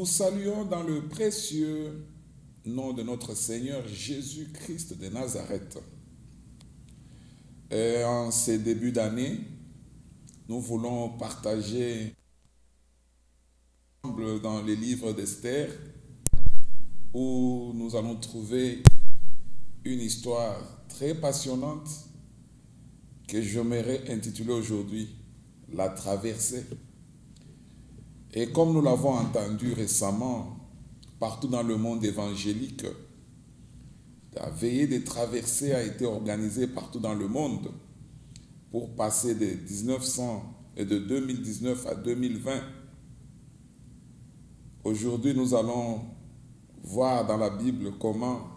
vous saluons dans le précieux nom de notre Seigneur Jésus-Christ de Nazareth. Et en ces débuts d'année, nous voulons partager dans les livres d'Esther où nous allons trouver une histoire très passionnante que j'aimerais intituler aujourd'hui « La traversée ». Et comme nous l'avons entendu récemment, partout dans le monde évangélique, la veillée des traversées a été organisée partout dans le monde pour passer de 2019 à 2020. Aujourd'hui, nous allons voir dans la Bible comment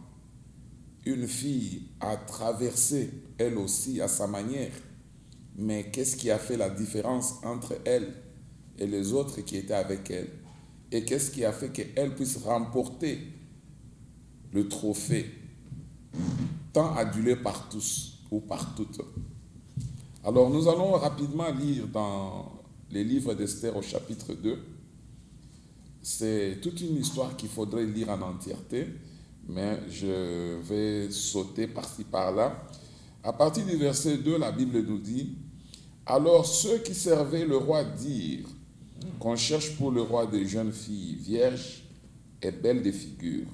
une fille a traversé, elle aussi, à sa manière. Mais qu'est-ce qui a fait la différence entre elle et les autres qui étaient avec elle? Et qu'est-ce qui a fait qu'elle puisse remporter le trophée, tant adulé par tous ou par toutes? Alors, nous allons rapidement lire dans les livres d'Esther au chapitre 2. C'est toute une histoire qu'il faudrait lire en entièreté, mais je vais sauter par-ci par-là. À partir du verset 2, la Bible nous dit « Alors ceux qui servaient le roi dirent qu'on cherche pour le roi des jeunes filles vierges et belles de figure,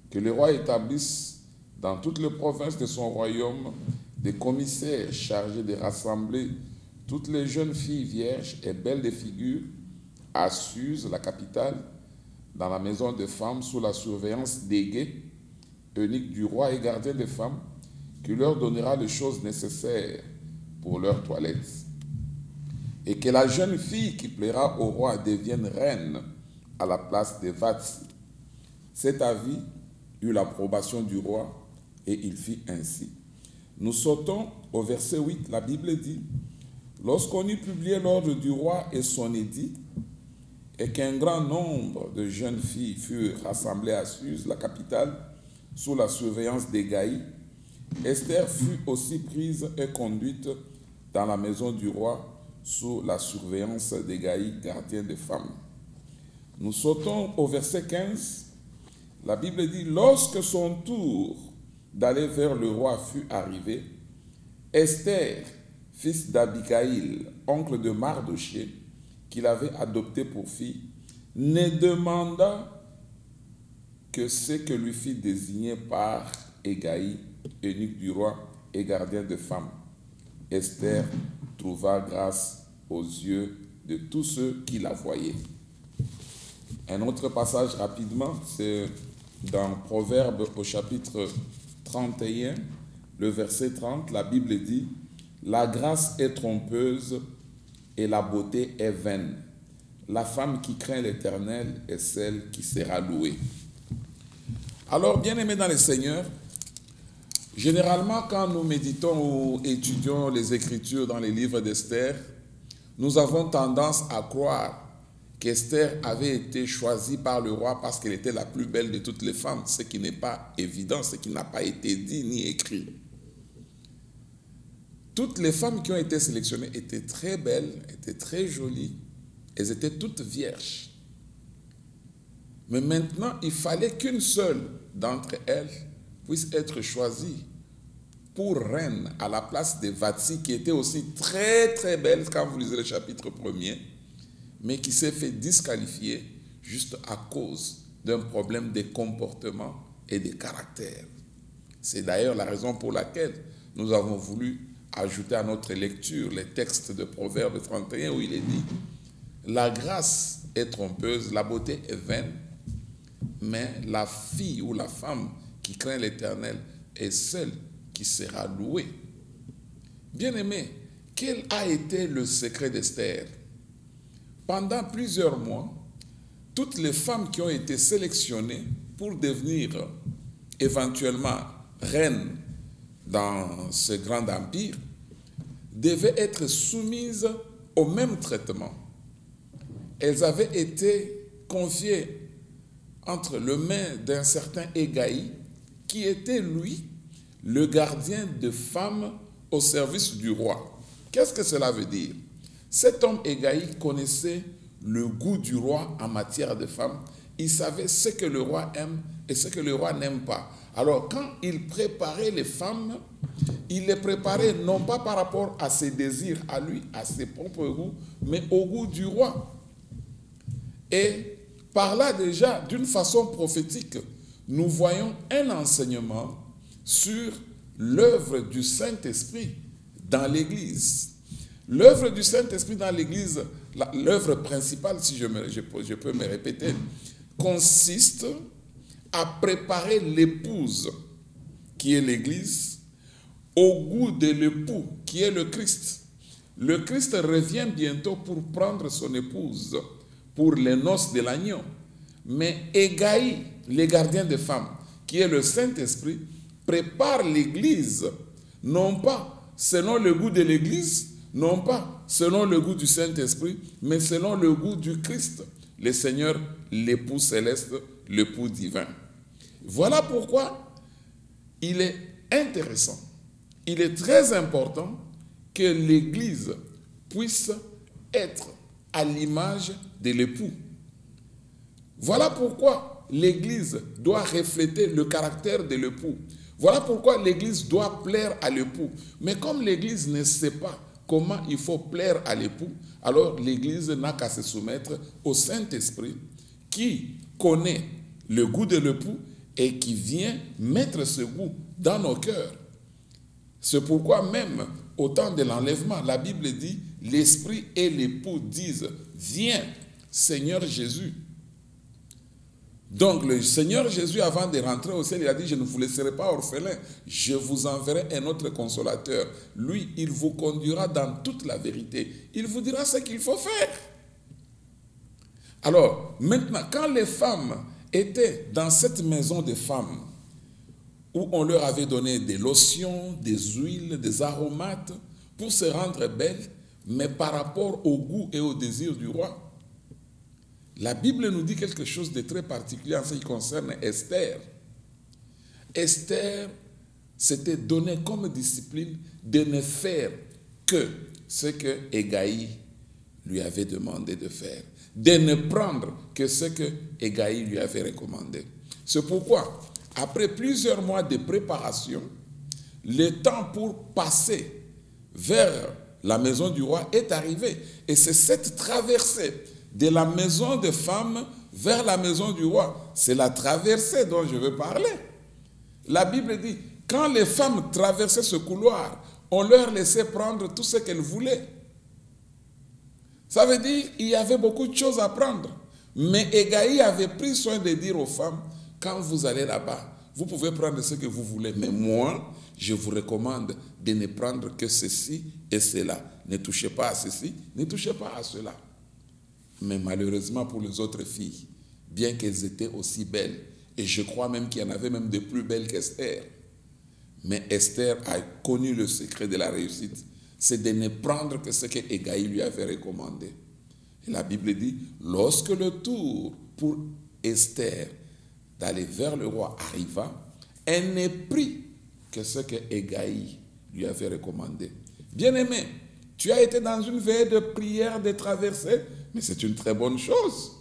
que le roi établisse dans toutes les provinces de son royaume des commissaires chargés de rassembler toutes les jeunes filles vierges et belles de figure à Suse, la capitale, dans la maison de femmes sous la surveillance d'Égée, eunuque du roi et gardien des femmes, qui leur donnera les choses nécessaires pour leur toilette. Et que la jeune fille qui plaira au roi devienne reine à la place de Vati. Cet avis eut l'approbation du roi et il fit ainsi. Nous sautons au verset 8, la Bible dit « Lorsqu'on eut publié l'ordre du roi et son édit, et qu'un grand nombre de jeunes filles furent rassemblées à Suse, la capitale, sous la surveillance d'Égaï, Esther fut aussi prise et conduite dans la maison du roi sous la surveillance d'Égaï, gardien des femmes. » Nous sautons au verset 15. La Bible dit « Lorsque son tour d'aller vers le roi fut arrivé, Esther, fils d'Abigaïl, oncle de Mardoché, qu'il avait adopté pour fille, ne demanda que ce que lui fit désigner par Égaï, eunuque du roi et gardien de femmes. Esther trouva grâce aux yeux de tous ceux qui la voyaient. » Un autre passage rapidement, c'est dans Proverbes au chapitre 31, le verset 30, la Bible dit « La grâce est trompeuse et la beauté est vaine. La femme qui craint l'Éternel est celle qui sera louée. » Alors, bien-aimés dans le Seigneur, généralement, quand nous méditons ou étudions les Écritures dans les livres d'Esther, nous avons tendance à croire qu'Esther avait été choisie par le roi parce qu'elle était la plus belle de toutes les femmes, ce qui n'est pas évident, ce qui n'a pas été dit ni écrit. Toutes les femmes qui ont été sélectionnées étaient très belles, étaient très jolies, elles étaient toutes vierges. Mais maintenant, il fallait qu'une seule d'entre elles puisse être choisie pour reine à la place de Vati, qui était aussi très très belle quand vous lisez le chapitre 1er, mais qui s'est fait disqualifier juste à cause d'un problème de comportement et de caractère. C'est d'ailleurs la raison pour laquelle nous avons voulu ajouter à notre lecture les textes de Proverbes 31 où il est dit « La grâce est trompeuse, la beauté est vaine, mais la fille ou la femme qui craint l'Éternel est celle qui sera louée. » Bien-aimés, quel a été le secret d'Esther? Pendant plusieurs mois, toutes les femmes qui ont été sélectionnées pour devenir éventuellement reines dans ce grand empire devaient être soumises au même traitement. Elles avaient été confiées entre les mains d'un certain Égaï, qui était, lui, le gardien de femmes au service du roi. Qu'est-ce que cela veut dire? Cet homme Égaï connaissait le goût du roi en matière de femmes. Il savait ce que le roi aime et ce que le roi n'aime pas. Alors, quand il préparait les femmes, il les préparait non pas par rapport à ses désirs, à lui, à ses propres goûts, mais au goût du roi. Et par là déjà, d'une façon prophétique, nous voyons un enseignement sur l'œuvre du Saint-Esprit dans l'Église. L'œuvre du Saint-Esprit dans l'Église, l'œuvre principale, si je peux me répéter, consiste à préparer l'épouse, qui est l'Église, au goût de l'époux, qui est le Christ. Le Christ revient bientôt pour prendre son épouse pour les noces de l'agneau. Mais Égaïe, les gardiens des femmes, qui est le Saint-Esprit, prépare l'Église, non pas selon le goût de l'Église, non pas selon le goût du Saint-Esprit, mais selon le goût du Christ, le Seigneur, l'époux céleste, l'époux divin. Voilà pourquoi il est intéressant, il est très important que l'Église puisse être à l'image de l'époux. Voilà pourquoi l'Église doit refléter le caractère de l'époux. Voilà pourquoi l'Église doit plaire à l'époux. Mais comme l'Église ne sait pas comment il faut plaire à l'époux, alors l'Église n'a qu'à se soumettre au Saint-Esprit qui connaît le goût de l'époux et qui vient mettre ce goût dans nos cœurs. C'est pourquoi même au temps de l'enlèvement, la Bible dit, l'Esprit et l'époux disent, viens, Seigneur Jésus. Donc le Seigneur Jésus, avant de rentrer au ciel, il a dit, je ne vous laisserai pas orphelins, je vous enverrai un autre consolateur. Lui, il vous conduira dans toute la vérité. Il vous dira ce qu'il faut faire. Alors, maintenant, quand les femmes étaient dans cette maison de femmes, où on leur avait donné des lotions, des huiles, des aromates, pour se rendre belles, mais par rapport au goût et au désir du roi, la Bible nous dit quelque chose de très particulier en ce qui concerne Esther. Esther s'était donné comme discipline de ne faire que ce que Égaïe lui avait demandé de faire, de ne prendre que ce que Égaïe lui avait recommandé. C'est pourquoi, après plusieurs mois de préparation, le temps pour passer vers la maison du roi est arrivé. Et c'est cette traversée de la maison des femmes vers la maison du roi. C'est la traversée dont je veux parler. La Bible dit, quand les femmes traversaient ce couloir, on leur laissait prendre tout ce qu'elles voulaient. Ça veut dire qu'il y avait beaucoup de choses à prendre. Mais Égaïe avait pris soin de dire aux femmes, quand vous allez là-bas, vous pouvez prendre ce que vous voulez. Mais moi, je vous recommande de ne prendre que ceci et cela. Ne touchez pas à ceci, ne touchez pas à cela. Mais malheureusement pour les autres filles, bien qu'elles étaient aussi belles, et je crois même qu'il y en avait même de plus belles qu'Esther, mais Esther a connu le secret de la réussite, c'est de ne prendre que ce que Égaïe lui avait recommandé. Et la Bible dit, lorsque le tour pour Esther d'aller vers le roi arriva, elle ne prit que ce que Égaïe lui avait recommandé. Bien-aimé, tu as été dans une veille de prière, de traversée, mais c'est une très bonne chose.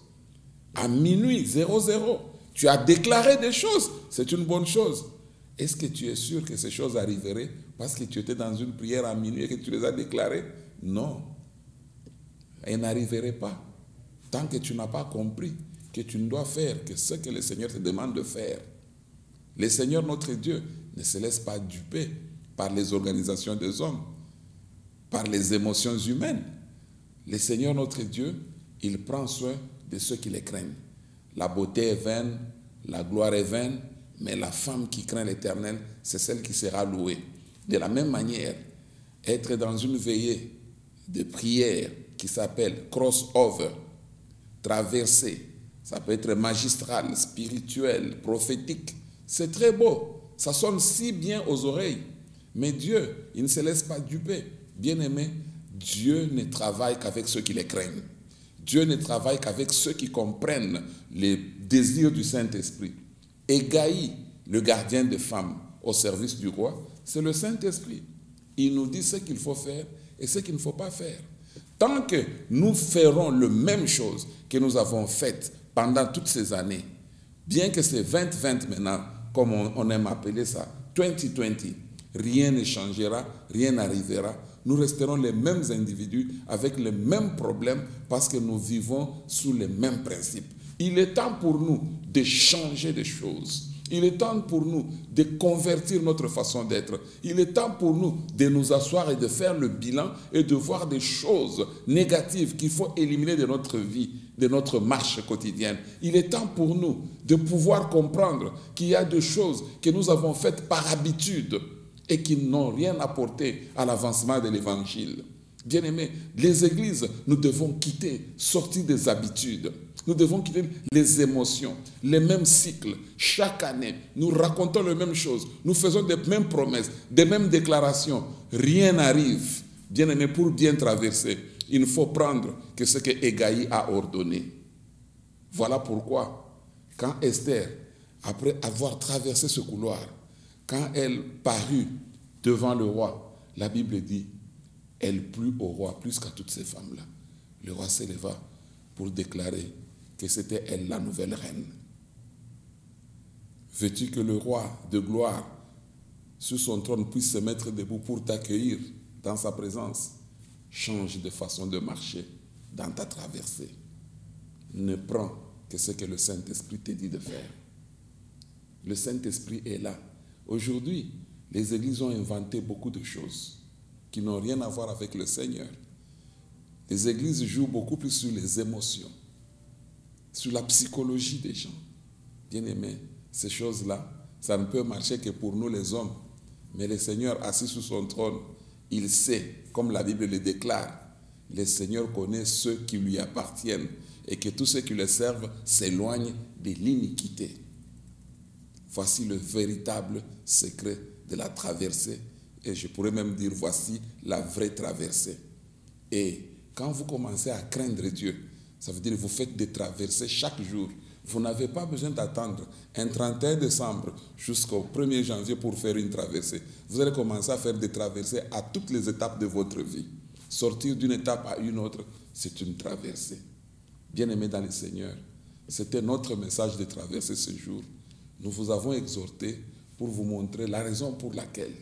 À minuit 00, tu as déclaré des choses, c'est une bonne chose. Est-ce que tu es sûr que ces choses arriveraient parce que tu étais dans une prière à minuit et que tu les as déclarées? Non. Elles n'arriveraient pas tant que tu n'as pas compris que tu ne dois faire que ce que le Seigneur te demande de faire. Le Seigneur, notre Dieu, ne se laisse pas duper par les organisations des hommes, par les émotions humaines. Le Seigneur, notre Dieu, il prend soin de ceux qui les craignent. La beauté est vaine, la gloire est vaine, mais la femme qui craint l'Éternel, c'est celle qui sera louée. De la même manière, être dans une veillée de prière qui s'appelle crossover, traversée, ça peut être magistral, spirituel, prophétique, c'est très beau, ça sonne si bien aux oreilles, mais Dieu, il ne se laisse pas duper. Bien-aimé, Dieu ne travaille qu'avec ceux qui les craignent. Dieu ne travaille qu'avec ceux qui comprennent les désirs du Saint-Esprit. Égaïe, le gardien des femmes au service du roi, c'est le Saint-Esprit. Il nous dit ce qu'il faut faire et ce qu'il ne faut pas faire. Tant que nous ferons la même chose que nous avons faite pendant toutes ces années, bien que c'est 2020 maintenant, comme on aime appeler ça, 2020, rien ne changera, rien n'arrivera. Nous resterons les mêmes individus avec les mêmes problèmes parce que nous vivons sous les mêmes principes. Il est temps pour nous de changer des choses. Il est temps pour nous de convertir notre façon d'être. Il est temps pour nous de nous asseoir et de faire le bilan et de voir des choses négatives qu'il faut éliminer de notre vie, de notre marche quotidienne. Il est temps pour nous de pouvoir comprendre qu'il y a des choses que nous avons faites par habitude et qui n'ont rien apporté à l'avancement de l'évangile. Bien-aimés, les églises, nous devons quitter, sortir des habitudes. Nous devons quitter les émotions, les mêmes cycles. Chaque année, nous racontons les mêmes choses. Nous faisons des mêmes promesses, des mêmes déclarations. Rien n'arrive. Bien-aimés, pour bien traverser, il faut prendre que ce que Hégaï a ordonné. Voilà pourquoi, quand Esther, après avoir traversé ce couloir, quand elle parut devant le roi, la Bible dit, elle plut au roi plus qu'à toutes ces femmes-là. Le roi s'éleva pour déclarer que c'était elle la nouvelle reine. Veux-tu que le roi de gloire sur son trône puisse se mettre debout pour t'accueillir dans sa présence? Change de façon de marcher dans ta traversée. Ne prends que ce que le Saint-Esprit te dit de faire. Le Saint-Esprit est là. Aujourd'hui, les églises ont inventé beaucoup de choses qui n'ont rien à voir avec le Seigneur. Les églises jouent beaucoup plus sur les émotions, sur la psychologie des gens. Bien-aimés, ces choses-là, ça ne peut marcher que pour nous les hommes. Mais le Seigneur assis sur son trône, il sait, comme la Bible le déclare, le Seigneur connaît ceux qui lui appartiennent et que tous ceux qui le servent s'éloignent de l'iniquité. Voici le véritable secret de la traversée. Et je pourrais même dire, voici la vraie traversée. Et quand vous commencez à craindre Dieu, ça veut dire que vous faites des traversées chaque jour. Vous n'avez pas besoin d'attendre un 31 décembre jusqu'au 1er janvier pour faire une traversée. Vous allez commencer à faire des traversées à toutes les étapes de votre vie. Sortir d'une étape à une autre, c'est une traversée. Bien-aimés dans le Seigneur, c'était notre message de traverser ce jour. Nous vous avons exhorté pour vous montrer la raison pour laquelle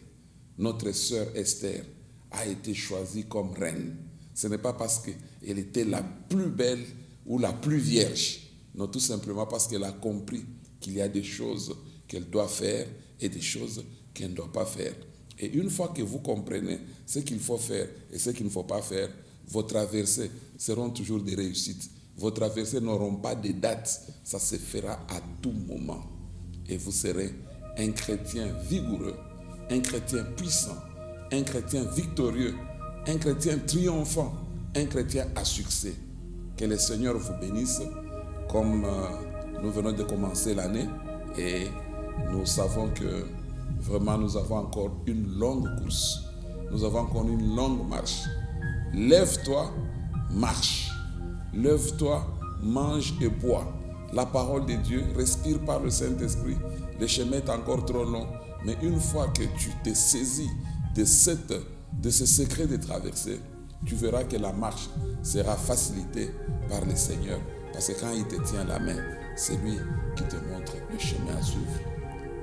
notre sœur Esther a été choisie comme reine. Ce n'est pas parce qu'elle était la plus belle ou la plus vierge. Non, tout simplement parce qu'elle a compris qu'il y a des choses qu'elle doit faire et des choses qu'elle ne doit pas faire. Et une fois que vous comprenez ce qu'il faut faire et ce qu'il ne faut pas faire, vos traversées seront toujours des réussites. Vos traversées n'auront pas de date. Ça se fera à tout moment. Et vous serez un chrétien vigoureux, un chrétien puissant, un chrétien victorieux, un chrétien triomphant, un chrétien à succès. Que le Seigneur vous bénisse comme nous venons de commencer l'année et nous savons que vraiment nous avons encore une longue course. Nous avons encore une longue marche. Lève-toi, marche. Lève-toi, mange et bois. La parole de Dieu, respire par le Saint-Esprit. Le chemin est encore trop long. Mais une fois que tu t'es saisi de ce secret de traversée, tu verras que la marche sera facilitée par le Seigneur. Parce que quand il te tient la main, c'est lui qui te montre le chemin à suivre.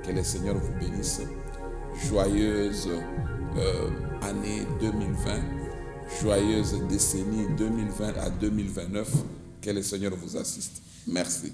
Que le Seigneur vous bénisse. Joyeuse année 2020. Joyeuse décennie 2020 à 2029. Que le Seigneur vous assiste. Merci.